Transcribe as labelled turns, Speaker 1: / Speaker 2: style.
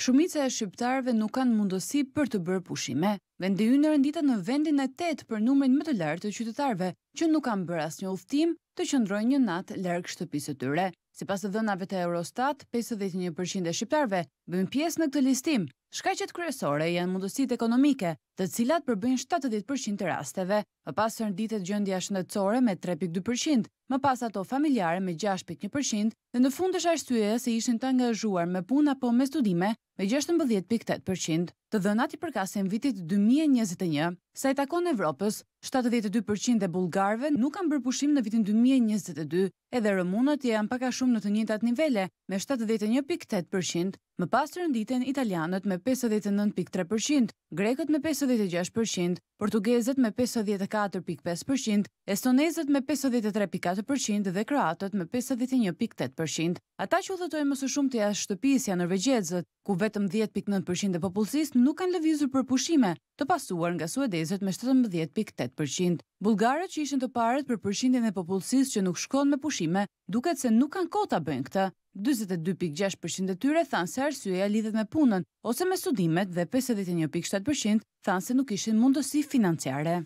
Speaker 1: Shumica e shqiptarëve nuk kanë mundësi për të bërë pushime. Vendi ynë renditet në vendin e 8 për numrin më të lartë të qytetarëve që nuk kanë bërë asnjë udhëtim të qëndrojnë një natë larg shtëpisë së tyre. Sipas të dhënave të Eurostat, 51% e shqiptarëve bëjnë pjesë në këtë listim. Shkaqet kryesore janë mundësitë ekonomike, të cilat përbëjnë 70% të rasteve. Më pas renditet gjendja shëndetësore me 3.2%, më pas ato familjare me 6.1% dhe në fund është arsyeja se ishin të angazhuar me punë apo me studime me 16.8%. Të dhënat i përkasin vitit 2021, sa i takon Evropës, 72% e bullgarëve nuk kanë bërë pushim në vitin 2022, edhe rumunët janë pak a shumë në të njëjtat nivele me 71.8%, më pas renditen italianët me 59.3%, grekët me 56%, portugezët me 54.5%, estonezët me 53.4% dhe kroatët me 51.8%. Ata që udhëtojnë më së shumti jashtë shtëpisë janë norvegjezët, ku vetëm 10.9% e popullsisë nuk kanë lëvizur për pushime, të pasuar nga suedezët me 17.8%. Bullgarët që ishin të parët për përqindjen e popullsisë që nuk shkon me pushime, duket se nuk kanë kohë ta bëjnë këtë. 42.6% e tyre thanë se arsyeja lidhet me punën ose me studimet dhe 51.7% thanë se nuk ishin mundësi financiare.